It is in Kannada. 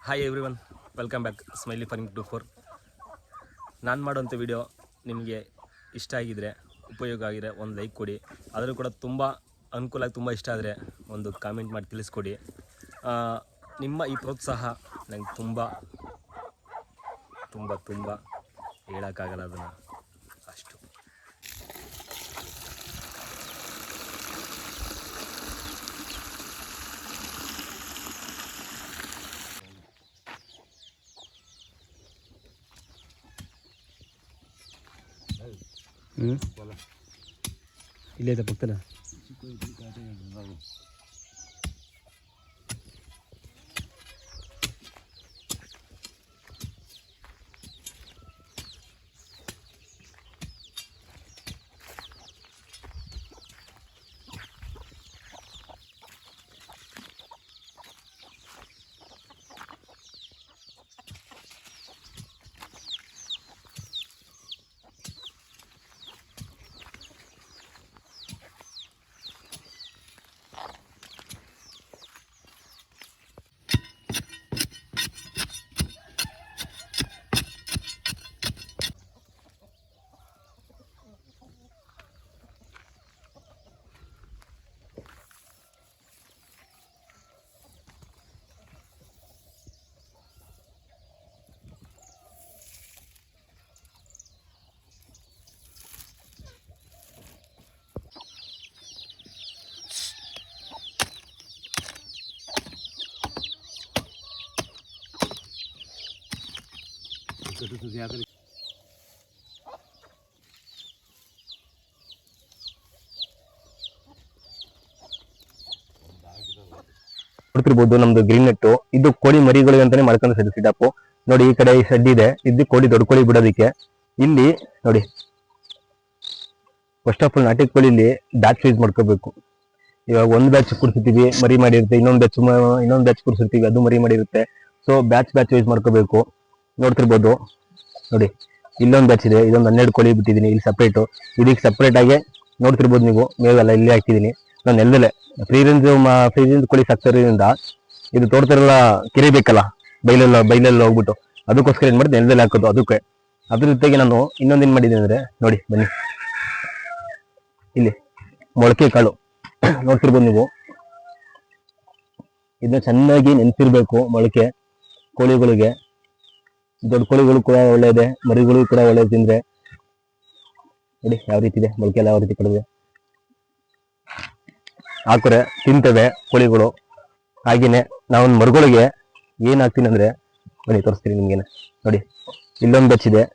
Hi everyone, welcome back smiley farming 24. ನಾನು ಮಾಡೋಂಥ ವಿಡಿಯೋ ನಿಮಗೆ ಇಷ್ಟ ಆಗಿದರೆ, ಉಪಯೋಗ ಆಗಿದರೆ ಒಂದು ಲೈಕ್ ಕೊಡಿ. ಆದರೂ ಕೂಡ ತುಂಬ ಅನುಕೂಲ ಆಗಿ ತುಂಬ ಇಷ್ಟ ಆದರೆ ಒಂದು ಕಾಮೆಂಟ್ ಮಾಡಿ ತಿಳಿಸ್ಕೊಡಿ. ನಿಮ್ಮ ಈ ಪ್ರೋತ್ಸಾಹ ನಂಗೆ ತುಂಬ ತುಂಬ ತುಂಬ ಹೇಳೋಕ್ಕಾಗಲ್ಲ ಅದನ್ನು ಅಷ್ಟು. ಇಲ್ಲೇ ಇದೆ ಪಕ್ಕದ ನೋಡ್ತಿರ್ಬೋದು. ನಮ್ದು ಗ್ರೀನ್ ನೆಟ್ ಇದು ಕೋಳಿ ಮರಿಗಳಿಗೆ ಅಂತಾನೆ ಮಾಡ್ಕೊಂಡು ಸೆಟಪ್ ನೋಡಿ. ಈ ಕಡೆ ಈ ಶೆಡ್ ಇದೆ, ಇದು ಕೋಳಿ ದೊಡ್ಡ ಕೋಳಿ ಬಿಡೋದಿಕ್ಕೆ. ಇಲ್ಲಿ ನೋಡಿ, ಫಸ್ಟ್ ಆಫ್ ಆಲ್ ನಾಟಿ ಕೋಳಿಲಿ ಬ್ಯಾಚ್ ವೈಸ್ ಮಾಡ್ಕೋಬೇಕು. ಇವಾಗ ಒಂದು ಬ್ಯಾಚ್ ಕುಡಿಸಿರ್ತೀವಿ, ಮರಿ ಮಾಡಿರುತ್ತೆ, ಇನ್ನೊಂದು ಬ್ಯಾಚ್ ಕುಡಿಸಿರ್ತೀವಿ, ಅದು ಮರಿ ಮಾಡಿರುತ್ತೆ. ಸೊ ಬ್ಯಾಚ್ ವೈಸ್ ಮಾಡ್ಕೋಬೇಕು. ನೋಡ್ತಿರ್ಬೋದು ನೋಡಿ, ಇಲ್ಲೊಂದು ಬ್ಯಾಚ್ ಇದೆ, ಇದೊಂದು 12 ಕೋಳಿ ಬಿಟ್ಟಿದ್ದೀನಿ ಇಲ್ಲಿ ಸಪ್ರೇಟು. ಇದಕ್ಕೆ ಸಪ್ರೇಟ್ ಆಗಿ ನೋಡ್ತಿರ್ಬೋದು ನೀವು, ಮೇವೆಲ್ಲ ಇಲ್ಲಿ ಹಾಕಿದ್ದೀನಿ ನಾನು ಎಲ್ಲದಲ್ಲೇ. ಫ್ರೀ ರೇಂಜ್ ಕೋಳಿ ಸಾಕ್ತಿರೋದ್ರಿಂದ ಇದು ತೋಟದಲ್ಲ ಕೆರಿಬೇಕಲ್ಲ, ಬೈಲೆಲ್ಲ ಹೋಗ್ಬಿಟ್ಟು, ಅದಕ್ಕೋಸ್ಕರ ಏನ್ ಮಾಡಿದೆ ನೆಲದಲ್ಲಿ ಹಾಕೋದು. ಅದಕ್ಕೆ ಅದ್ರ ಜೊತೆಗೆ ನಾನು ಇನ್ನೊಂದು ಏನ್ ಮಾಡಿದ್ದೀನಿ ಅಂದ್ರೆ, ನೋಡಿ ಬನ್ನಿ, ಇಲ್ಲಿ ಮೊಳಕೆ ಕಾಳು ನೋಡ್ತಿರ್ಬೋದು ನೀವು. ಇದನ್ನ ಚೆನ್ನಾಗಿ ನೆನ್ಸಿರ್ಬೇಕು ಮೊಳಕೆ ಕೋಳಿಗಳಿಗೆ. ದೊಡ್ಡ ಕೋಳಿಗಳು ಕೂಡ ಒಳ್ಳೆಯದೆ, ಮರಿಗಳು ಕೂಡ ಒಳ್ಳೆ ತಿಂದ್ರೆ. ನೋಡಿ ಯಾವ ರೀತಿ ಇದೆ ಮೊಳಕೆ ಎಲ್ಲ, ಯಾವ ರೀತಿ ಕಡಿದೆ ಹಾಕೋರೆ ತಿಂತವೆ ಕೋಳಿಗಳು. ಹಾಗೇನೆ ನಾವು ಮರಿಗಳಿಗೆ ಏನ್ ಹಾಕ್ತೀನಿ ಅಂದ್ರೆ, ಬನ್ನಿ ತೋರಿಸ್ತೀನಿ ನಿಮ್ಗೇನೆ. ನೋಡಿ ಇಲ್ಲೊಂದು ಬ್ಯಾಚ್ ಇದೆ,